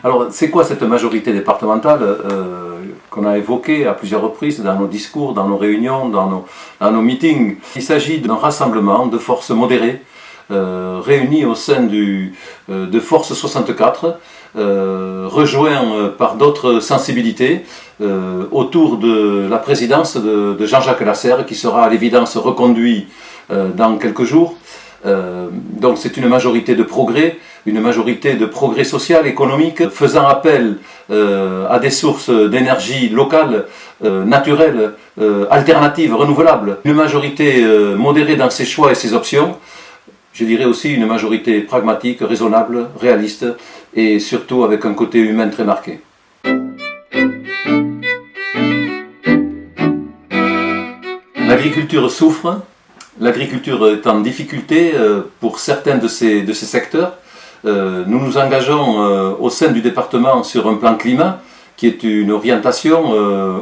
Alors, c'est quoi cette majorité départementale qu'on a évoquée à plusieurs reprises dans nos discours, dans nos réunions, dans nos meetings? Il s'agit d'un rassemblement de forces modérées réunies au sein de Force 64, rejoints par d'autres sensibilités autour de la présidence de Jean-Jacques Lasserre, qui sera à l'évidence reconduit dans quelques jours. Donc c'est une majorité de progrès social, économique, faisant appel à des sources d'énergie locales, naturelles, alternatives, renouvelables. Une majorité modérée dans ses choix et ses options. Je dirais aussi une majorité pragmatique, raisonnable, réaliste et surtout avec un côté humain très marqué. L'agriculture souffre. L'agriculture est en difficulté pour certains de ces secteurs. Nous nous engageons au sein du département sur un plan climat qui est une orientation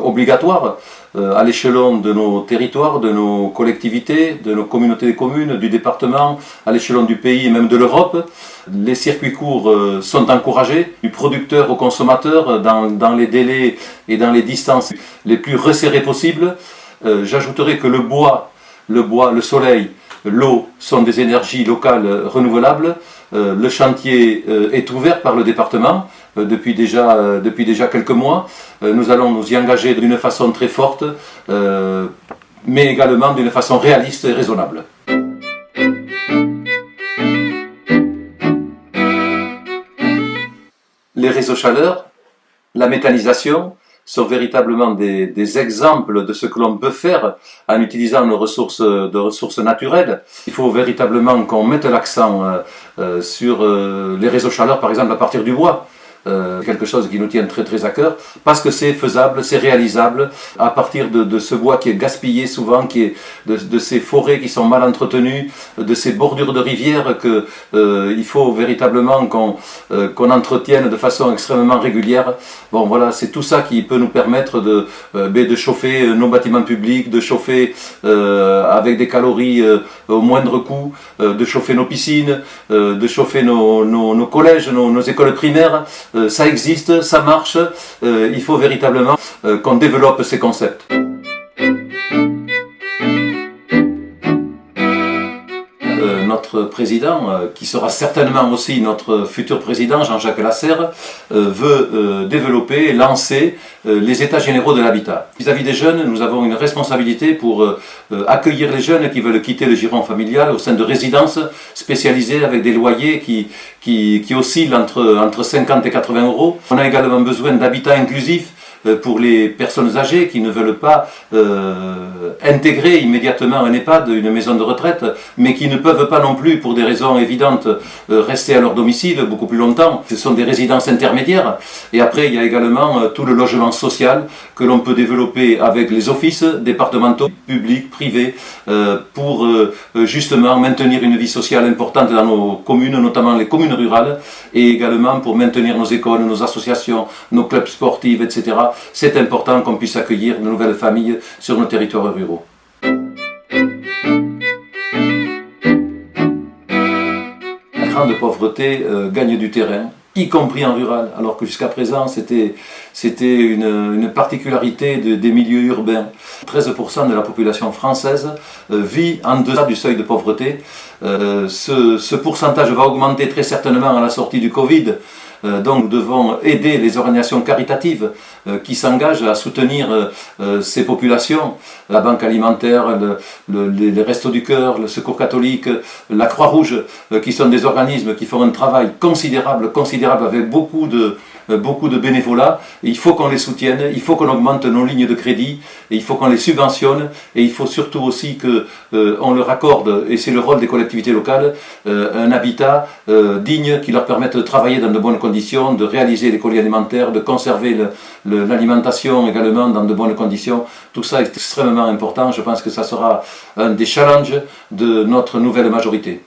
obligatoire à l'échelon de nos territoires, de nos collectivités, de nos communautés de communes, du département, à l'échelon du pays et même de l'Europe. Les circuits courts sont encouragés, du producteur au consommateur, dans les délais et dans les distances les plus resserrées possibles. J'ajouterai que le bois, le soleil, l'eau sont des énergies locales renouvelables. Le chantier est ouvert par le département depuis déjà quelques mois. Nous allons nous y engager d'une façon très forte, mais également d'une façon réaliste et raisonnable. Les réseaux chaleur, la méthanisation, sont véritablement des exemples de ce que l'on peut faire en utilisant nos ressources naturelles. Il faut véritablement qu'on mette l'accent sur les réseaux chaleur, par exemple à partir du bois. Quelque chose qui nous tient très très à cœur, parce que c'est faisable, c'est réalisable, à partir de ce bois qui est gaspillé souvent, qui est de ces forêts qui sont mal entretenues, de ces bordures de rivières il faut véritablement qu'on entretienne de façon extrêmement régulière. Bon voilà, c'est tout ça qui peut nous permettre de chauffer nos bâtiments publics, de chauffer avec des calories au moindre coût, de chauffer nos piscines, de chauffer nos collèges, nos écoles primaires. Ça existe, ça marche, il faut véritablement qu'on développe ces concepts. Notre président, qui sera certainement aussi notre futur président, Jean-Jacques Lasserre, veut développer, lancer les états généraux de l'habitat. Vis-à-vis des jeunes, nous avons une responsabilité pour accueillir les jeunes qui veulent quitter le giron familial au sein de résidences spécialisées avec des loyers qui oscillent entre 50 et 80 euros. On a également besoin d'habitat inclusif pour les personnes âgées qui ne veulent pas intégrer immédiatement un EHPAD, une maison de retraite, mais qui ne peuvent pas non plus, pour des raisons évidentes, rester à leur domicile beaucoup plus longtemps. Ce sont des résidences intermédiaires. Et après, il y a également tout le logement social que l'on peut développer avec les offices départementaux, publics, privés, pour justement maintenir une vie sociale importante dans nos communes, notamment les communes rurales, et également pour maintenir nos écoles, nos associations, nos clubs sportifs, etc. C'est important qu'on puisse accueillir de nouvelles familles sur nos territoires ruraux. La grande pauvreté gagne du terrain, y compris en rural, alors que jusqu'à présent c'était une particularité des milieux urbains. 13% de la population française vit en deçà du seuil de pauvreté. Ce pourcentage va augmenter très certainement à la sortie du Covid. Donc nous devons aider les organisations caritatives qui s'engagent à soutenir ces populations. La Banque alimentaire, les Restos du Cœur, le Secours catholique, la Croix-Rouge, qui sont des organismes qui font un travail considérable avec beaucoup de bénévolat. Et il faut qu'on les soutienne, il faut qu'on augmente nos lignes de crédit, et il faut qu'on les subventionne, et il faut surtout aussi qu'on leur accorde, et c'est le rôle des collectivités locales, un habitat digne qui leur permette de travailler dans de bonnes conditions, de réaliser les colis alimentaires, de conserver l'alimentation également dans de bonnes conditions. Tout ça est extrêmement important. Je pense que ça sera un des challenges de notre nouvelle majorité.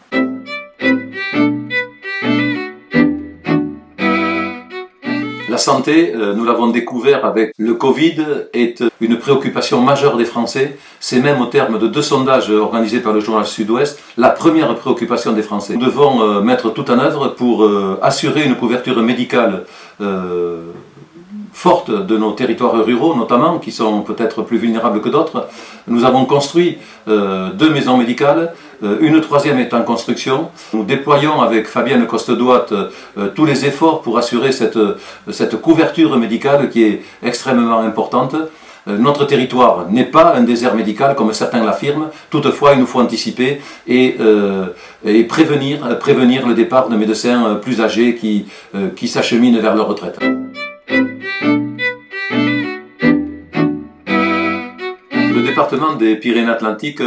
santé, nous l'avons découvert avec le Covid, est une préoccupation majeure des Français. C'est même au terme de 2 sondages organisés par le journal Sud-Ouest, la première préoccupation des Français. Nous devons mettre tout en œuvre pour assurer une couverture médicale forte de nos territoires ruraux notamment, qui sont peut-être plus vulnérables que d'autres. Nous avons construit 2 maisons médicales, une 3e est en construction. Nous déployons avec Fabienne Costedouat tous les efforts pour assurer cette couverture médicale qui est extrêmement importante. Notre territoire n'est pas un désert médical comme certains l'affirment, toutefois il nous faut anticiper et prévenir le départ de médecins plus âgés qui s'acheminent vers leur retraite. Le département des Pyrénées-Atlantiques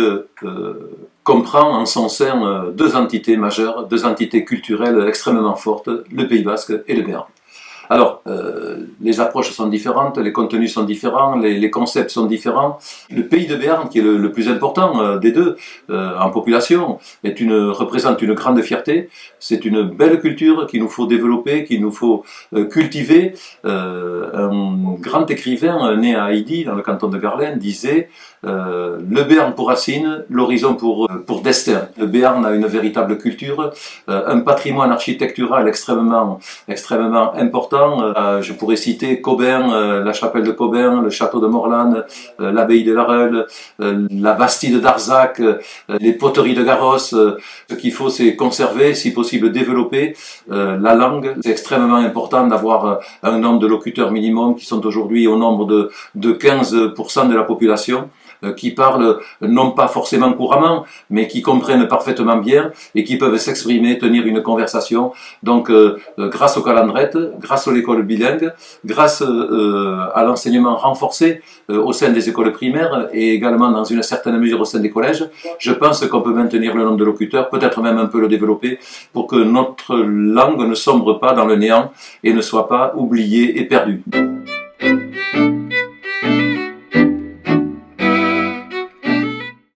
comprend en son sein 2 entités majeures, 2 entités culturelles extrêmement fortes, le Pays Basque et le Béarn. Alors, les approches sont différentes, les contenus sont différents, les concepts sont différents. Le pays de Béarn, qui est le plus important des 2 en population, représente une grande fierté. C'est une belle culture qu'il nous faut développer, qu'il nous faut cultiver. Un grand écrivain né à Aidy, dans le canton de Garlin, disait le Béarn pour racine, l'horizon pour destin. Le Béarn a une véritable culture, un patrimoine architectural extrêmement important. Je pourrais citer Caubin, la chapelle de Caubin, le château de Morlan, l'abbaye de Larreule, la bastide d'Arzac, les poteries de Garros. Ce qu'il faut, c'est conserver, si possible développer la langue. C'est extrêmement important d'avoir un nombre de locuteurs minimum qui sont aujourd'hui au nombre de 15% de la population, qui parlent non pas forcément couramment, mais qui comprennent parfaitement bien et qui peuvent s'exprimer, tenir une conversation. Donc, grâce aux calendrettes, grâce à l'école bilingue, grâce à l'enseignement renforcé au sein des écoles primaires et également dans une certaine mesure au sein des collèges, je pense qu'on peut maintenir le nombre de locuteurs, peut-être même un peu le développer, pour que notre langue ne sombre pas dans le néant et ne soit pas oubliée et perdue.